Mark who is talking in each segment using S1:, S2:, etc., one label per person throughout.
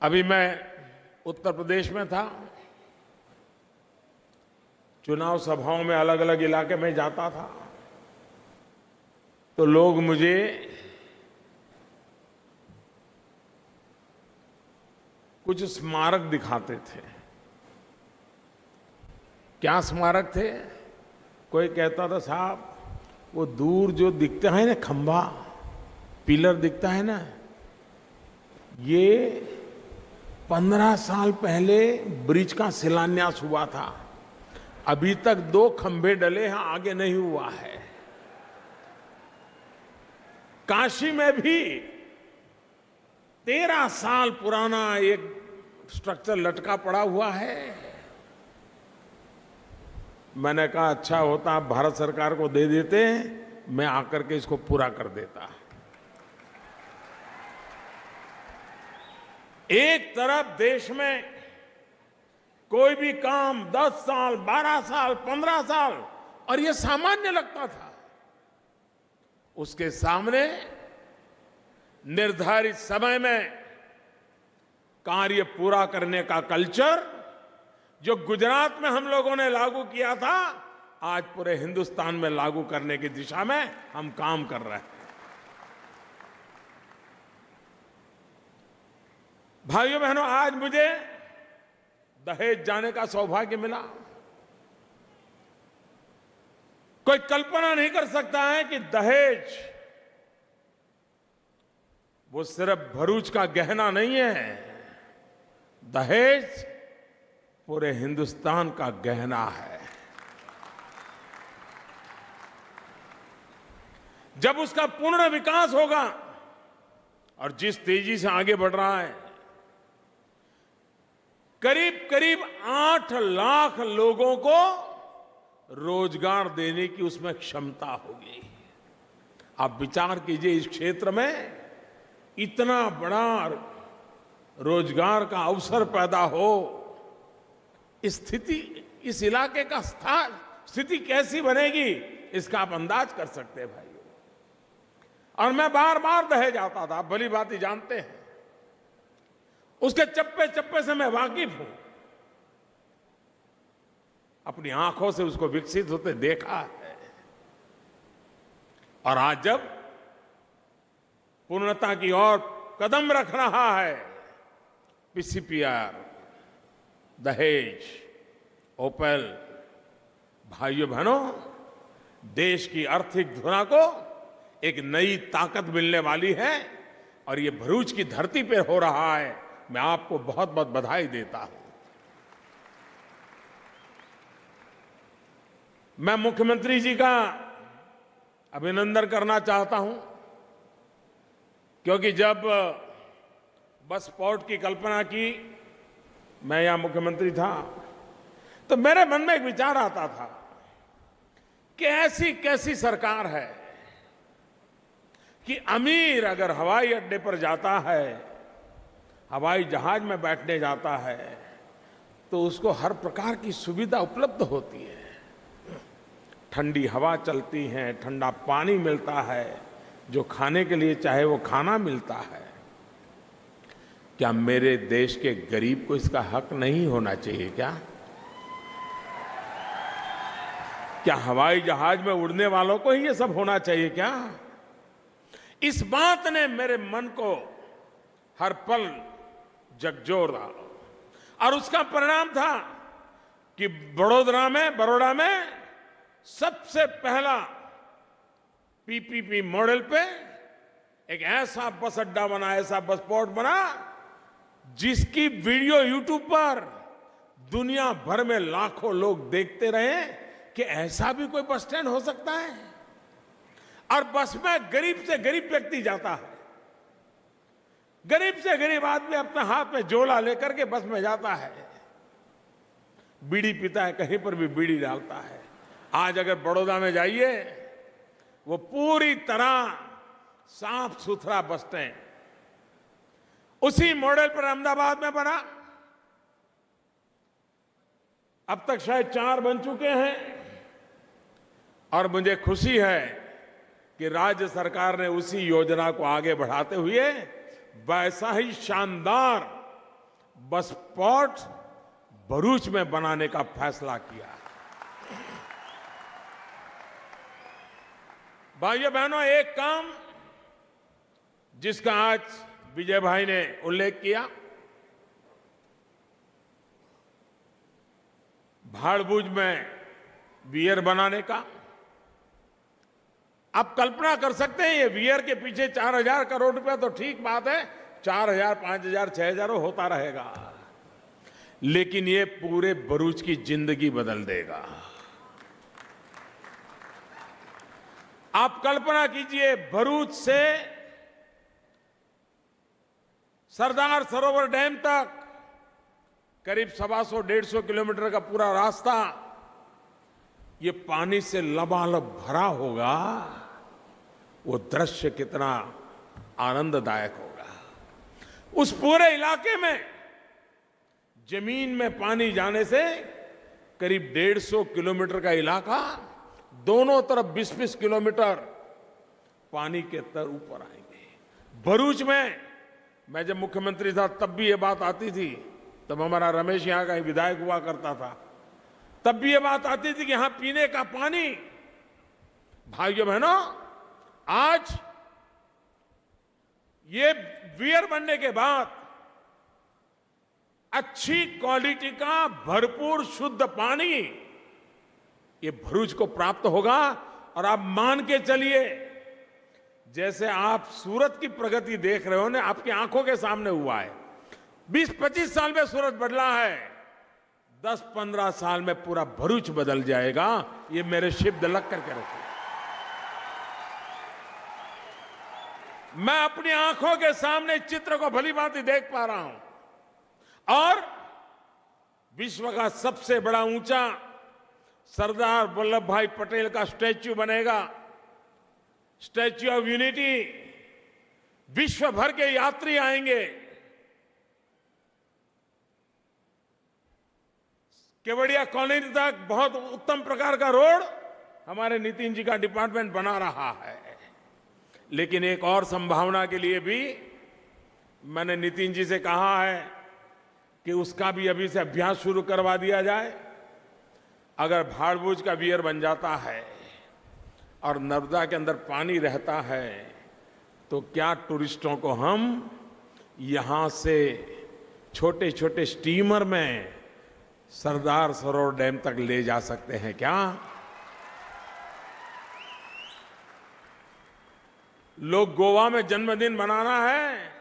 S1: अभी मैं उत्तर प्रदेश में था, चुनाव सभाओं में अलग अलग इलाके में जाता था, तो लोग मुझे कुछ स्मारक दिखाते थे। क्या स्मारक थे? कोई कहता था साहब वो दूर जो दिखता है ना खंभा, पिलर दिखता है ना, ये 15 साल पहले ब्रिज का शिलान्यास हुआ था, अभी तक 2 खंभे डले हैं, आगे नहीं हुआ है। काशी में भी 13 साल पुराना एक स्ट्रक्चर लटका पड़ा हुआ है। मैंने कहा अच्छा होता आप भारत सरकार को दे देते, मैं आकर के इसको पूरा कर देता। एक तरफ देश में कोई भी काम 10 साल, 12 साल, 15 साल और ये सामान्य लगता था, उसके सामने निर्धारित समय में कार्य पूरा करने का कल्चर जो गुजरात में हम लोगों ने लागू किया था, आज पूरे हिंदुस्तान में लागू करने की दिशा में हम काम कर रहे हैं। भाइयों बहनों, आज मुझे दहेज जाने का सौभाग्य मिला। कोई कल्पना नहीं कर सकता है कि दहेज वो सिर्फ भरूच का गहना नहीं है, दहेज पूरे हिंदुस्तान का गहना है। जब उसका पूर्ण विकास होगा और जिस तेजी से आगे बढ़ रहा है, करीब करीब 8 लाख लोगों को रोजगार देने की उसमें क्षमता होगी। आप विचार कीजिए, इस क्षेत्र में इतना बड़ा रोजगार का अवसर पैदा हो, स्थिति इस इलाके का स्थिति कैसी बनेगी, इसका आप अंदाज कर सकते हैं भाइयों। और मैं बार बार दहेज आता था, भली भांति जानते हैं, उसके चप्पे चप्पे से मैं वाकिफ हूं, अपनी आंखों से उसको विकसित होते देखा है। और आज जब पूर्णता की ओर कदम रख रहा है, पीसीपीआर, दहेज, ओपेल, भाइयों बहनों, देश की आर्थिक धुरा को एक नई ताकत मिलने वाली है और ये भरूच की धरती पर हो रहा है। मैं आपको बहुत बहुत बधाई देता हूं। मैं मुख्यमंत्री जी का अभिनंदन करना चाहता हूं, क्योंकि जब बस पोर्ट की कल्पना की, मैं यहां मुख्यमंत्री था, तो मेरे मन में एक विचार आता था कि ऐसी कैसी सरकार है कि अमीर अगर हवाई अड्डे पर जाता है, हवाई जहाज में बैठने जाता है, तो उसको हर प्रकार की सुविधा उपलब्ध होती है। ठंडी हवा चलती है, ठंडा पानी मिलता है, जो खाने के लिए चाहे वो खाना मिलता है। क्या मेरे देश के गरीब को इसका हक नहीं होना चाहिए? क्या हवाई जहाज में उड़ने वालों को ही ये सब होना चाहिए क्या? इस बात ने मेरे मन को हर पल झकझोरा, और उसका परिणाम था कि बड़ौदा में सबसे पहला पीपीपी मॉडल पे एक ऐसा बस अड्डा बना, ऐसा बस पोर्ट बना, जिसकी वीडियो यूट्यूब पर दुनिया भर में लाखों लोग देखते रहे कि ऐसा भी कोई बस स्टैंड हो सकता है। और बस में गरीब से गरीब व्यक्ति जाता है, गरीब से गरीब आदमी अपने हाथ में झोला लेकर के बस में जाता है, बीड़ी पीता है, कहीं पर भी बीड़ी डालता है। आज अगर बड़ौदा में जाइए, वो पूरी तरह साफ सुथरा बस स्टैंड उसी मॉडल पर अहमदाबाद में बना। अब तक शायद 4 बन चुके हैं, और मुझे खुशी है कि राज्य सरकार ने उसी योजना को आगे बढ़ाते हुए वैसा ही शानदार बस पोर्ट भरूच में बनाने का फैसला किया। भाइयों बहनों, एक काम जिसका आज विजय भाई ने उल्लेख किया, भाड़भूज में वियर बनाने का। आप कल्पना कर सकते हैं, ये वियर के पीछे 4,000 करोड़ रुपया तो ठीक बात है, 4,000, 5,000, 6,000 होता रहेगा, लेकिन ये पूरे भरूच की जिंदगी बदल देगा। आप कल्पना कीजिए, भरूच से सरदार सरोवर डैम तक करीब 125-150 किलोमीटर का पूरा रास्ता ये पानी से लबालब भरा होगा। वो दृश्य कितना आनंददायक होगा। उस पूरे इलाके में जमीन में पानी जाने से करीब 150 किलोमीटर का इलाका दोनों तरफ 20-20 किलोमीटर पानी के तर ऊपर आएंगे। भरूच में मैं जब मुख्यमंत्री था तब भी ये बात आती थी, तब हमारा रमेश यहां का विधायक हुआ करता था, तब भी ये बात आती थी कि यहां पीने का पानी, भाइयों बहनों, आज ये वियर बनने के बाद अच्छी क्वालिटी का भरपूर शुद्ध पानी ये भरूच को प्राप्त होगा। और आप मान के चलिए, जैसे आप सूरत की प्रगति देख रहे हो ना, आपकी आंखों के सामने हुआ है। 20-25 साल में सूरत बदला है, 10-15 साल में पूरा भरूच बदल जाएगा। ये मेरे शब्द लग करके रखिए। मैं अपनी आंखों के सामने चित्र को भली भांति देख पा रहा हूं। और विश्व का सबसे बड़ा ऊंचा सरदार वल्लभ भाई पटेल का स्टैच्यू बनेगा, स्टैच्यू ऑफ यूनिटी। विश्व भर के यात्री आएंगे। केवड़िया कॉलोनी तक बहुत उत्तम प्रकार का रोड हमारे नितिन जी का डिपार्टमेंट बना रहा है। लेकिन एक और संभावना के लिए भी मैंने नितिन जी से कहा है कि उसका भी अभी से अभ्यास शुरू करवा दिया जाए। अगर भाड़भूज का वियर बन जाता है और नर्मदा के अंदर पानी रहता है, तो क्या टूरिस्टों को हम यहां से छोटे छोटे स्टीमर में सरदार सरोवर डैम तक ले जा सकते हैं क्या? लोग गोवा में जन्मदिन मनाना है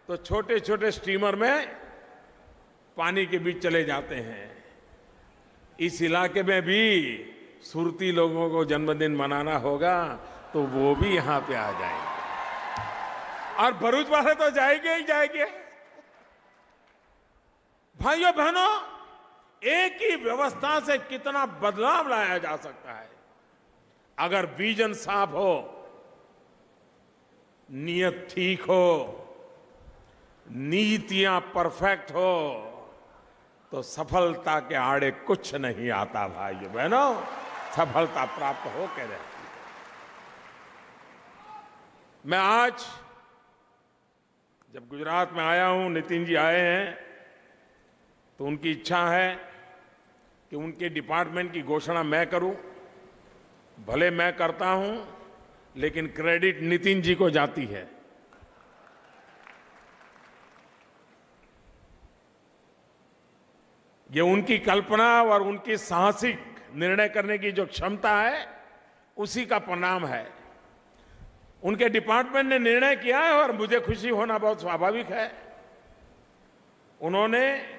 S1: तो छोटे छोटे स्टीमर में पानी के बीच चले जाते हैं। इस इलाके में भी सुरती लोगों को जन्मदिन मनाना होगा तो वो भी यहां पे आ जाएंगे, और भरूच वाले तो जाएंगे ही जाएंगे। भाइयों बहनों, एक ही व्यवस्था से कितना बदलाव लाया जा सकता है अगर विजन साफ हो, नियत ठीक हो, नीतियां परफेक्ट हो, तो सफलता के आड़े कुछ नहीं आता। भाइयों बहनों, सफलता प्राप्त होकर रहती है। मैं आज जब गुजरात में आया हूं, नितिन जी आए हैं, तो उनकी इच्छा है कि उनके डिपार्टमेंट की घोषणा मैं करूं। भले मैं करता हूं, लेकिन क्रेडिट नितिन जी को जाती है। ये उनकी कल्पना और उनकी साहसिक निर्णय करने की जो क्षमता है, उसी का परिणाम है। उनके डिपार्टमेंट ने निर्णय किया है और मुझे खुशी होना बहुत स्वाभाविक है। उन्होंने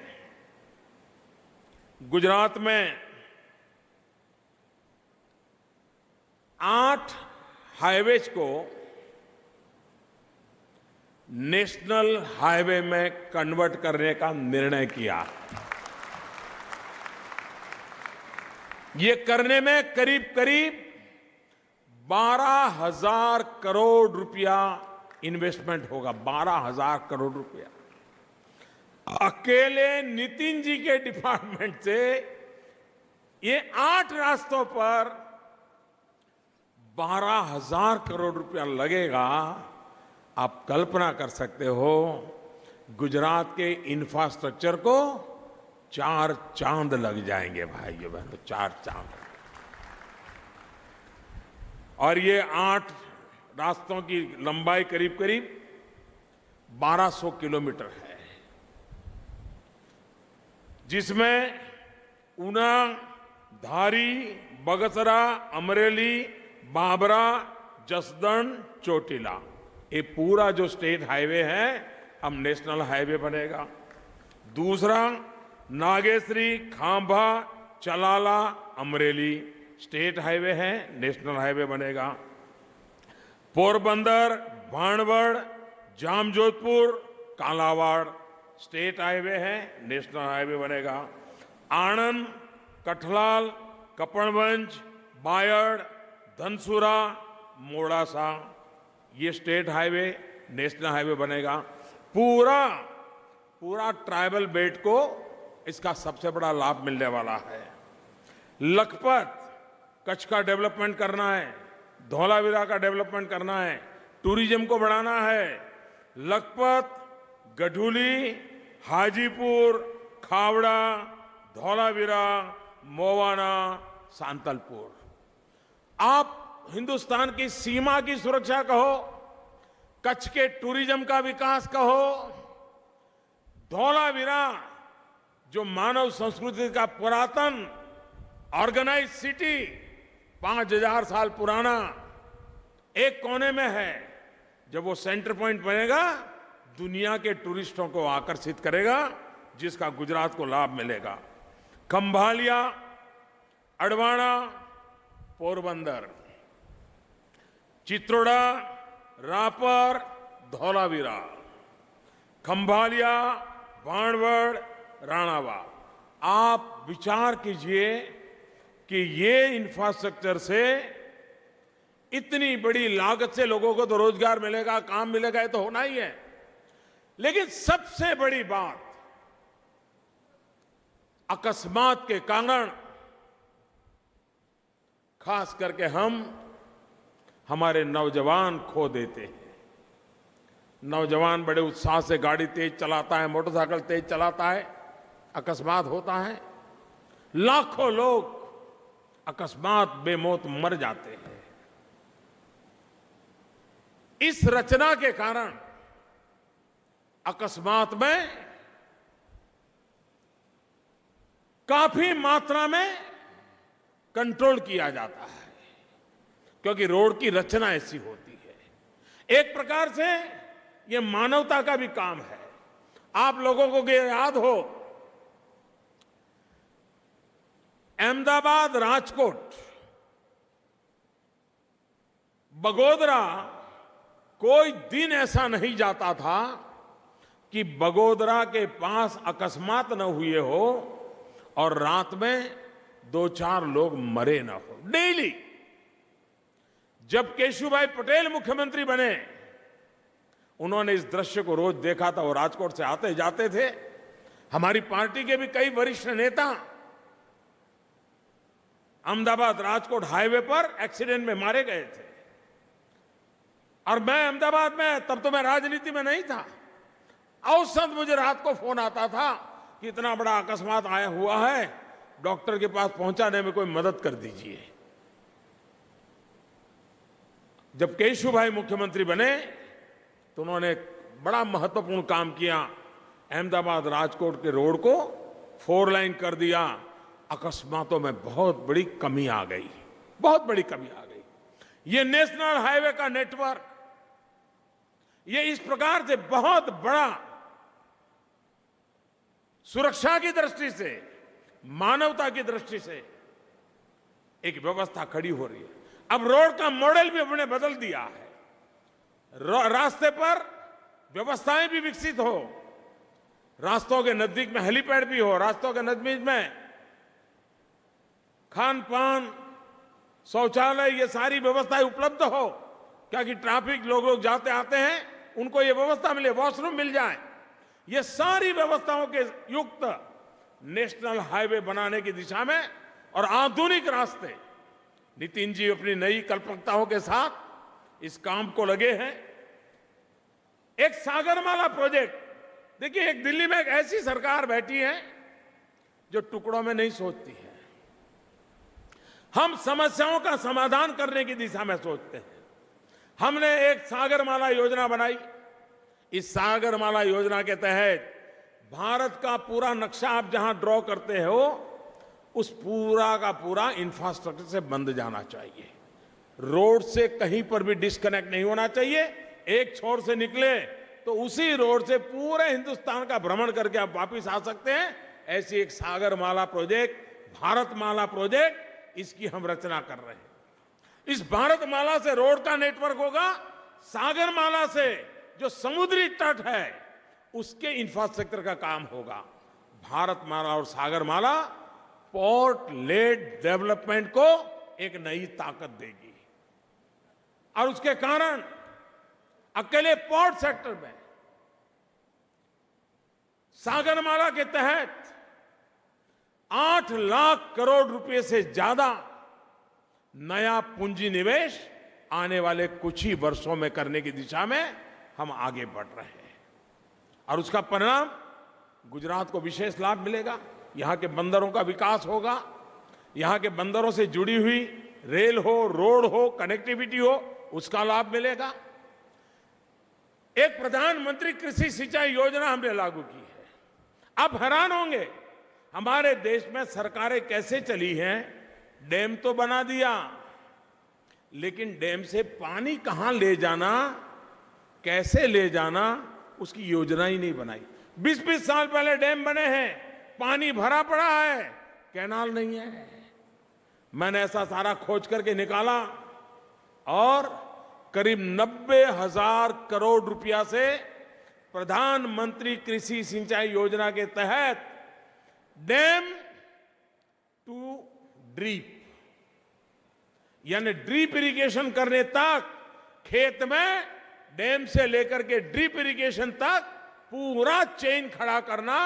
S1: गुजरात में 8 हाईवेज को नेशनल हाईवे में कन्वर्ट करने का निर्णय किया। ये करने में करीब करीब 12,000 करोड़ रुपया इन्वेस्टमेंट होगा। 12,000 करोड़ रुपया अकेले नितिन जी के डिपार्टमेंट से ये 8 रास्तों पर 12,000 करोड़ रुपया लगेगा। आप कल्पना कर सकते हो गुजरात के इंफ्रास्ट्रक्चर को 4 चांद लग जाएंगे भाइयों बहनों, 4 चांद। और ये 8 रास्तों की लंबाई करीब करीब 1200 किलोमीटर है, जिसमें ऊना, धारी, बगसरा, अमरेली, बाबरा, जसदन, चोटिला, ये पूरा जो स्टेट हाईवे है अब नेशनल हाईवे बनेगा। दूसरा, नागेश्वरी, खांभा, चलाला, अमरेली स्टेट हाईवे है, नेशनल हाईवे बनेगा। पोरबंदर, भाणवड़, जामजोधपुर, कालावाड़ स्टेट हाईवे है, नेशनल हाईवे बनेगा। आणंद, कठलाल, कपड़वंज, बायड़, धनसुरा, मोड़ासा ये स्टेट हाईवे, नेशनल हाईवे बनेगा। पूरा ट्राइबल बेल्ट को इसका सबसे बड़ा लाभ मिलने वाला है। लखपत, कच्छ का डेवलपमेंट करना है, धौलावीरा का डेवलपमेंट करना है, टूरिज्म को बढ़ाना है। लखपत, गढ़ूली, हाजीपुर, खावड़ा, धौलावीरा, मोवाना, सांतलपुर। आप हिंदुस्तान की सीमा की सुरक्षा कहो, कच्छ के टूरिज्म का विकास कहो, धौलावीरा जो मानव संस्कृति का पुरातन ऑर्गेनाइज सिटी 5000 साल पुराना एक कोने में है, जब वो सेंटर पॉइंट बनेगा दुनिया के टूरिस्टों को आकर्षित करेगा, जिसका गुजरात को लाभ मिलेगा। खंभालिया, अडवाणा, पोरबंदर, चित्रोड़ा, रापर, धौलावीरा, खंभालिया, भाणवड़, राणावा। आप विचार कीजिए कि ये इंफ्रास्ट्रक्चर से इतनी बड़ी लागत से लोगों को तो रोजगार मिलेगा, काम मिलेगा, ये तो होना ही है। लेकिन सबसे बड़ी बात, अकस्मात के कारण खास करके हम हमारे नौजवान खो देते हैं। नौजवान बड़े उत्साह से गाड़ी तेज चलाता है, मोटरसाइकिल तेज चलाता है, अकस्मात होता है, लाखों लोग अकस्मात बेमौत मर जाते हैं। इस रचना के कारण अकस्मात में काफी मात्रा में कंट्रोल किया जाता है, क्योंकि रोड की रचना ऐसी होती है। एक प्रकार से ये मानवता का भी काम है। आप लोगों को ये याद हो, अहमदाबाद, राजकोट, बगोदरा, कोई दिन ऐसा नहीं जाता था कि बगोदरा के पास अकस्मात न हुए हो और रात में 2-4 लोग मरे न हो। डेली जब केशुभाई पटेल मुख्यमंत्री बने, उन्होंने इस दृश्य को रोज देखा था। वो राजकोट से आते जाते थे। हमारी पार्टी के भी कई वरिष्ठ नेता अहमदाबाद राजकोट हाईवे पर एक्सीडेंट में मारे गए थे। और मैं अहमदाबाद में, तब तो मैं राजनीति में नहीं था, औसत मुझे रात को फोन आता था कि इतना बड़ा अकस्मात आया हुआ है, डॉक्टर के पास पहुंचाने में कोई मदद कर दीजिए। जब केशुभाई मुख्यमंत्री बने तो उन्होंने बड़ा महत्वपूर्ण काम किया। अहमदाबाद राजकोट के रोड को 4 लाइन कर दिया। अकस्मातों में बहुत बड़ी कमी आ गई, बहुत बड़ी कमी आ गई। ये नेशनल हाईवे का नेटवर्क, ये इस प्रकार से बहुत बड़ा सुरक्षा की दृष्टि से, मानवता की दृष्टि से एक व्यवस्था खड़ी हो रही है। अब रोड का मॉडल भी हमने बदल दिया है। रास्ते पर व्यवस्थाएं भी विकसित हो, रास्तों के नजदीक में हेलीपैड भी हो, रास्तों के नजदीक में खान पान, शौचालय, ये सारी व्यवस्थाएं उपलब्ध हो, क्योंकि ट्रैफिक लोग जाते आते हैं, उनको ये व्यवस्था मिले, वॉशरूम मिल जाए। ये सारी व्यवस्थाओं के युक्त नेशनल हाईवे बनाने की दिशा में और आधुनिक रास्ते, नितिन जी अपनी नई कल्पनाओं के साथ इस काम को लगे हैं। एक सागरमाला प्रोजेक्ट देखिए, एक दिल्ली में एक ऐसी सरकार बैठी है जो टुकड़ों में नहीं सोचती है। हम समस्याओं का समाधान करने की दिशा में सोचते हैं। हमने एक सागरमाला योजना बनाई। इस सागरमाला योजना के तहत भारत का पूरा नक्शा आप जहां ड्रॉ करते हो, उस पूरा का पूरा इंफ्रास्ट्रक्चर से बंध जाना चाहिए। रोड से कहीं पर भी डिस्कनेक्ट नहीं होना चाहिए। एक छोर से निकले तो उसी रोड से पूरे हिंदुस्तान का भ्रमण करके आप वापस आ सकते हैं। ऐसी एक सागरमाला प्रोजेक्ट, भारतमाला प्रोजेक्ट, इसकी हम रचना कर रहे हैं। इस भारतमाला से रोड का नेटवर्क होगा, सागरमाला से जो समुद्री तट है उसके इंफ्रास्ट्रक्चर का काम होगा। भारतमाला और सागरमाला पोर्ट लेड डेवलपमेंट को एक नई ताकत देगी और उसके कारण अकेले पोर्ट सेक्टर में सागरमाला के तहत 8 लाख करोड़ रुपए से ज्यादा नया पूंजी निवेश आने वाले कुछ ही वर्षों में करने की दिशा में हम आगे बढ़ रहे हैं और उसका परिणाम गुजरात को विशेष लाभ मिलेगा। यहां के बंदरों का विकास होगा, यहां के बंदरों से जुड़ी हुई रेल हो, रोड हो, कनेक्टिविटी हो, उसका लाभ मिलेगा। एक प्रधानमंत्री कृषि सिंचाई योजना हमने लागू की है। आप हैरान होंगे हमारे देश में सरकारें कैसे चली हैं। डैम तो बना दिया, लेकिन डैम से पानी कहां ले जाना, कैसे ले जाना, उसकी योजना ही नहीं बनाई। 20-20 साल पहले डैम बने हैं, पानी भरा पड़ा है, कैनाल नहीं है। मैंने ऐसा सारा खोज करके निकाला और करीब 90,000 करोड़ रुपया से प्रधानमंत्री कृषि सिंचाई योजना के तहत डैम टू ड्रीप, यानी ड्रीप इरिगेशन करने तक, खेत में डैम से लेकर के ड्रीप इरिगेशन तक पूरा चेन खड़ा करना,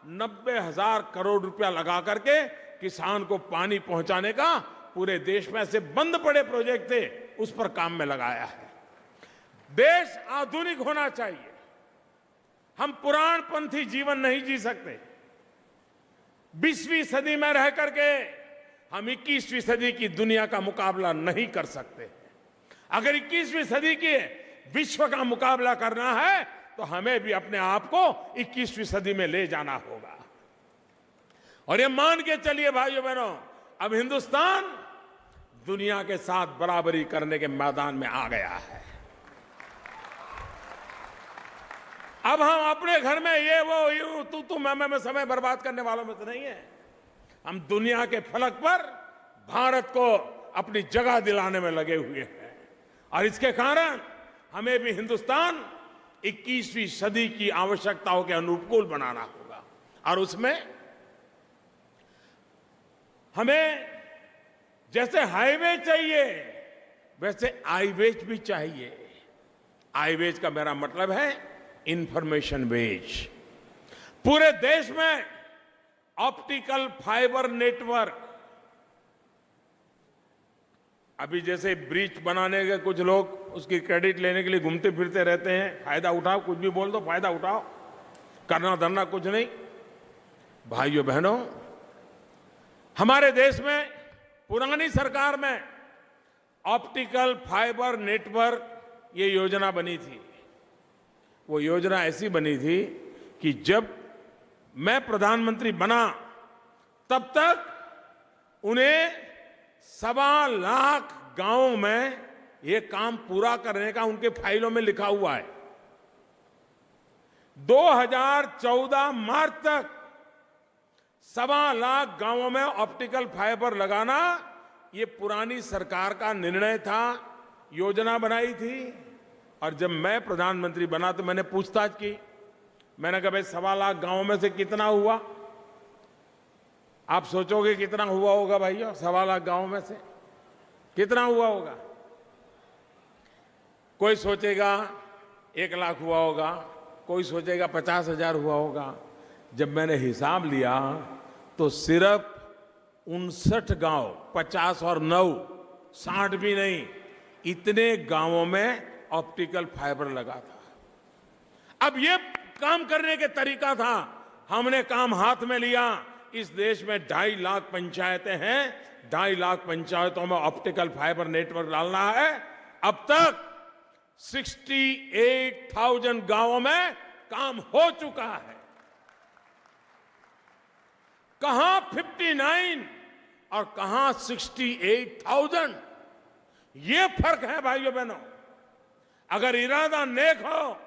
S1: 90,000 करोड़ रुपया लगा करके किसान को पानी पहुंचाने का पूरे देश में ऐसे बंद पड़े प्रोजेक्ट थे, उस पर काम में लगाया है। देश आधुनिक होना चाहिए। हम पुराणपंथी जीवन नहीं जी सकते। 20वीं सदी में रह करके हम 21वीं सदी की दुनिया का मुकाबला नहीं कर सकते। अगर 21वीं सदी के विश्व का मुकाबला करना है तो हमें भी अपने आप को 21वीं सदी में ले जाना होगा। और ये मान के चलिए भाइयों बहनों, अब हिंदुस्तान दुनिया के साथ बराबरी करने के मैदान में आ गया है। अब हम अपने घर में ये वो तू मैं समय बर्बाद करने वालों में तो नहीं है। हम दुनिया के फलक पर भारत को अपनी जगह दिलाने में लगे हुए हैं और इसके कारण हमें भी हिंदुस्तान 21वीं सदी की आवश्यकताओं के अनुकूल बनाना होगा। और उसमें हमें जैसे हाईवे चाहिए वैसे आईवेज भी चाहिए। आईवेज का मेरा मतलब है इंफॉर्मेशन वेज। पूरे देश में ऑप्टिकल फाइबर नेटवर्क, अभी जैसे ब्रिज बनाने के कुछ लोग उसकी क्रेडिट लेने के लिए घूमते फिरते रहते हैं, फायदा उठाओ, कुछ भी बोल दो, फायदा उठाओ, करना धरना कुछ नहीं। भाइयों बहनों, हमारे देश में पुरानी सरकार में ऑप्टिकल फाइबर नेटवर्क ये योजना बनी थी। वो योजना ऐसी बनी थी कि जब मैं प्रधानमंत्री बना तब तक उन्हें 1.25 लाख गांवों में ये काम पूरा करने का उनके फाइलों में लिखा हुआ है। 2014 मार्च तक 1.25 लाख गांवों में ऑप्टिकल फाइबर लगाना ये पुरानी सरकार का निर्णय था, योजना बनाई थी। और जब मैं प्रधानमंत्री बना तो मैंने पूछताछ की। मैंने कहा भाई 1.25 लाख गांवों में से कितना हुआ? आप सोचोगे कितना हुआ होगा भाइयों? 1.25 लाख गांवों में से कितना हुआ होगा? कोई सोचेगा 1 लाख हुआ होगा, कोई सोचेगा 50,000 हुआ होगा। जब मैंने हिसाब लिया तो सिर्फ 59 गांव, 50 और 9, 60 भी नहीं, इतने गांवों में ऑप्टिकल फाइबर लगा था। अब ये काम करने के तरीका था। हमने काम हाथ में लिया। इस देश में 2.5 लाख पंचायतें हैं। 2.5 लाख पंचायतों में ऑप्टिकल फाइबर नेटवर्क डालना है। अब तक 68,000 गांवों में काम हो चुका है। कहां 59 और कहां 68,000। ये फर्क है भाइयों बहनों। अगर इरादा नेक हो,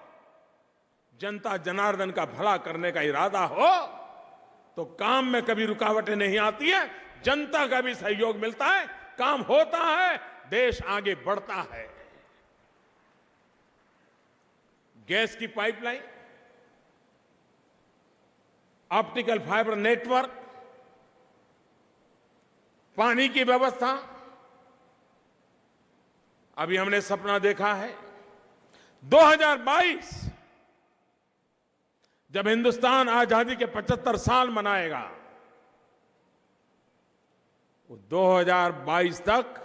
S1: जनता जनार्दन का भला करने का इरादा हो, तो काम में कभी रुकावटें नहीं आती है। जनता का भी सहयोग मिलता है, काम होता है, देश आगे बढ़ता है। गैस की पाइपलाइन, ऑप्टिकल फाइबर नेटवर्क, पानी की व्यवस्था। अभी हमने सपना देखा है 2022 जब हिंदुस्तान आजादी के 75 साल मनाएगा, वो 2022 तक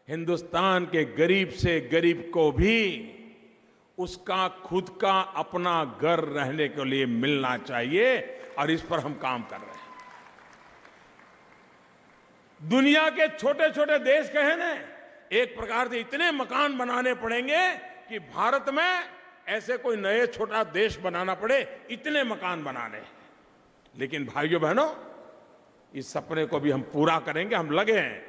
S1: हिंदुस्तान के गरीब से गरीब को भी उसका खुद का अपना घर रहने के लिए मिलना चाहिए, और इस पर हम काम कर रहे हैं। दुनिया के छोटे छोटे देश कहे ना, एक प्रकार से इतने मकान बनाने पड़ेंगे कि भारत में ऐसे कोई नए छोटा देश बनाना पड़े, इतने मकान बनाने। लेकिन भाइयों बहनों, इस सपने को भी हम पूरा करेंगे, हम लगे हैं।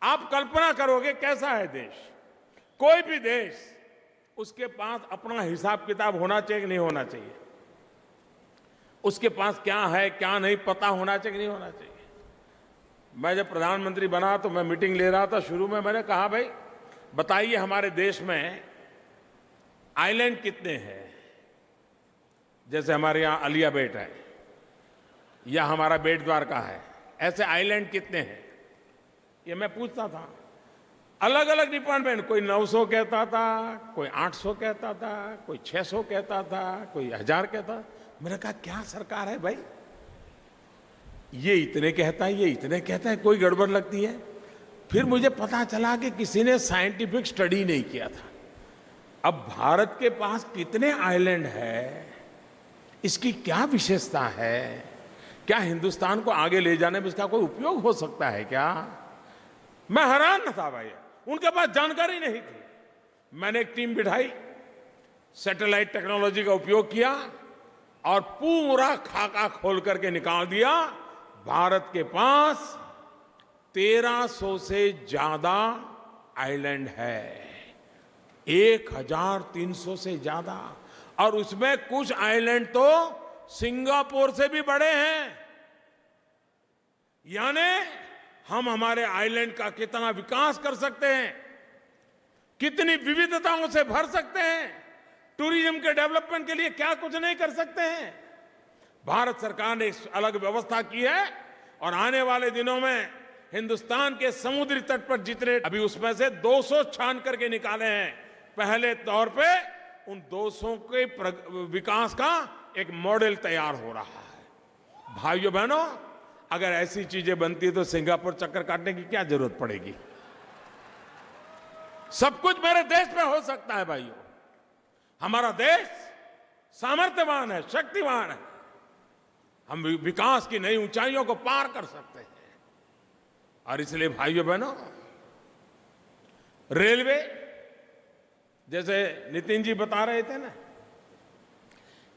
S1: आप कल्पना करोगे कैसा है देश। कोई भी देश, उसके पास अपना हिसाब किताब होना चाहिए कि नहीं होना चाहिए। उसके पास क्या है क्या नहीं पता होना चाहिए कि नहीं होना चाहिए। मैं जब प्रधानमंत्री बना तो मैं मीटिंग ले रहा था, शुरू में मैंने कहा भाई बताइए हमारे देश में आइलैंड कितने हैं। जैसे हमारे यहाँ अलिया बेट है या हमारा बेट द्वारका है, ऐसे आइलैंड कितने हैं ये मैं पूछता था। अलग अलग डिपार्टमेंट, कोई 900 कहता था, कोई 800 कहता था, कोई 600 कहता था, कोई 1000 कहता। मैंने कहा क्या सरकार है भाई, ये इतने कहता है, ये इतने कहता है, कोई गड़बड़ लगती है। फिर मुझे पता चला कि किसी ने साइंटिफिक स्टडी नहीं किया था। अब भारत के पास कितने आइलैंड है, इसकी क्या विशेषता है, क्या हिंदुस्तान को आगे ले जाने में इसका कोई उपयोग हो सकता है क्या। मैं हैरान था भाई, उनके पास जानकारी नहीं थी। मैंने एक टीम बिठाई, सैटेलाइट टेक्नोलॉजी का उपयोग किया और पूरा खाका खोल करके निकाल दिया। भारत के पास 1300 से ज्यादा आइलैंड है, 1300 से ज्यादा, और उसमें कुछ आइलैंड तो सिंगापुर से भी बड़े हैं। यानी हम हमारे आइलैंड का कितना विकास कर सकते हैं, कितनी विविधताओं से भर सकते हैं, टूरिज्म के डेवलपमेंट के लिए क्या कुछ नहीं कर सकते हैं। भारत सरकार ने एक अलग व्यवस्था की है, और आने वाले दिनों में हिंदुस्तान के समुद्री तट पर जितने, अभी उसमें से 200 छान करके निकाले हैं। पहले तौर पे उन 200 के विकास का एक मॉडल तैयार हो रहा है। भाइयों बहनों, अगर ऐसी चीजें बनती है तो सिंगापुर चक्कर काटने की क्या जरूरत पड़ेगी। सब कुछ मेरे देश में हो सकता है भाइयों। हमारा देश सामर्थ्यवान है, शक्तिवान है। हम विकास की नई ऊंचाइयों को पार कर सकते हैं। और इसलिए भाइयों बहनों, रेलवे, जैसे नितिन जी बता रहे थे ना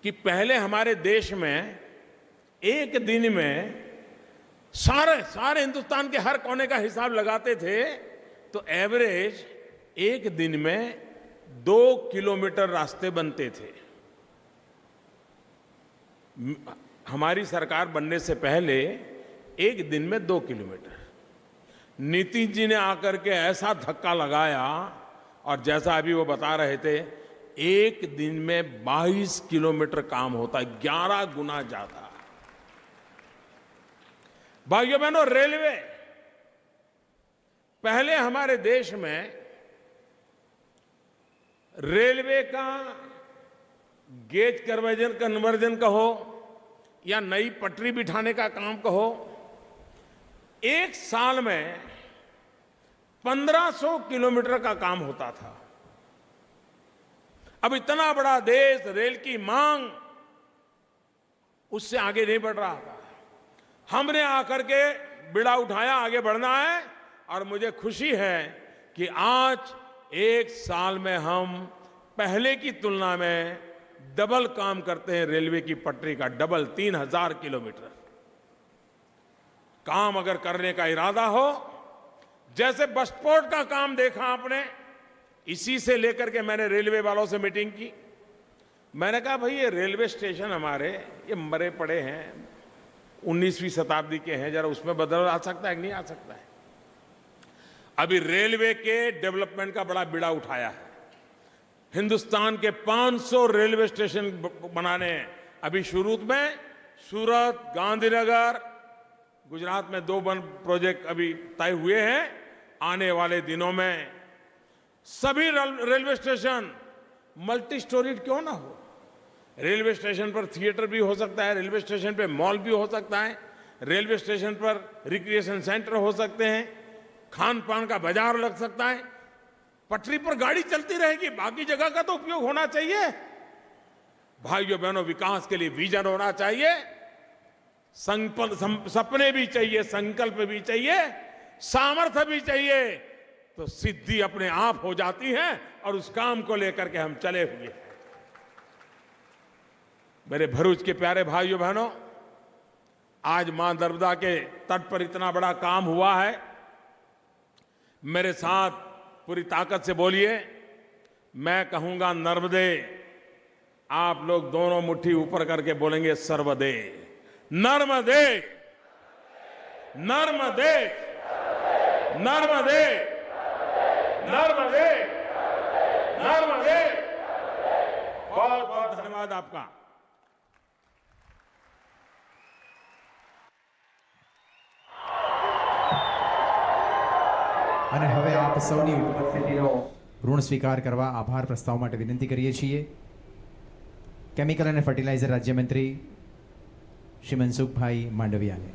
S1: कि पहले हमारे देश में एक दिन में सारे हिंदुस्तान के हर कोने का हिसाब लगाते थे तो एवरेज एक दिन में 2 किलोमीटर रास्ते बनते थे। हमारी सरकार बनने से पहले एक दिन में 2 किलोमीटर। नितिन जी ने आकर के ऐसा धक्का लगाया, और जैसा अभी वो बता रहे थे, एक दिन में 22 किलोमीटर काम होता है, 11 गुना ज्यादा। भाइयों बहनों, रेलवे, पहले हमारे देश में रेलवे का गेज कन्वर्जन कहो या नई पटरी बिठाने का काम कहो, एक साल में 1500 किलोमीटर का काम होता था। अब इतना बड़ा देश, रेल की मांग उससे आगे नहीं बढ़ रहा था। हमने आकर के बिड़ा उठाया, आगे बढ़ना है। और मुझे खुशी है कि आज एक साल में हम पहले की तुलना में डबल काम करते हैं। रेलवे की पटरी का डबल, 3000 किलोमीटर काम अगर करने का इरादा हो, जैसे बसपोर्ट का काम देखा आपने, इसी से लेकर के मैंने रेलवे वालों से मीटिंग की। मैंने कहा भाई ये रेलवे स्टेशन हमारे ये मरे पड़े हैं, 19वीं शताब्दी के हैं, जरा उसमें बदलाव आ सकता है कि नहीं आ सकता है। अभी रेलवे के डेवलपमेंट का बड़ा बीड़ा उठाया है। हिंदुस्तान के 500 रेलवे स्टेशन बनाने हैं। अभी शुरू में सूरत, गांधीनगर, गुजरात में 2 प्रोजेक्ट अभी तय हुए हैं। आने वाले दिनों में सभी रेलवे स्टेशन मल्टी स्टोरीड क्यों ना हो। रेलवे स्टेशन पर थिएटर भी हो सकता है, रेलवे स्टेशन पे मॉल भी हो सकता है, रेलवे स्टेशन पर रिक्रिएशन सेंटर हो सकते हैं, खान पान का बाजार लग सकता है। पटरी पर गाड़ी चलती रहेगी, बाकी जगह का तो उपयोग होना चाहिए। भाइयों बहनों, विकास के लिए विजन होना चाहिए, सपने भी चाहिए, संकल्प भी चाहिए, सामर्थ्य भी चाहिए, तो सिद्धि अपने आप हो जाती है। और उस काम को लेकर के हम चले हुए हैं। मेरे भरूच के प्यारे भाइयों बहनों, आज मां नर्मदा के तट पर इतना बड़ा काम हुआ है। मेरे साथ पूरी ताकत से बोलिए, मैं कहूंगा नर्मदे, आप लोग दोनों मुट्ठी ऊपर करके बोलेंगे सर्वदे। नर्मदे, नर्मदे, नर्मदे, नर्मदे, नर्मदे। बहुत बहुत धन्यवाद आपका।
S2: અને હવે આપ સૌની ઉપસ્થિતિનો ઋણ સ્વીકાર કરવા આભાર પ્રસ્તાવ માટે વિનંતી કરીએ છીએ કેમિકલ અને ફર્ટિલાઇઝર રાજ્યમંત્રી શ્રી મનસુખભાઈ માંડવિયાને।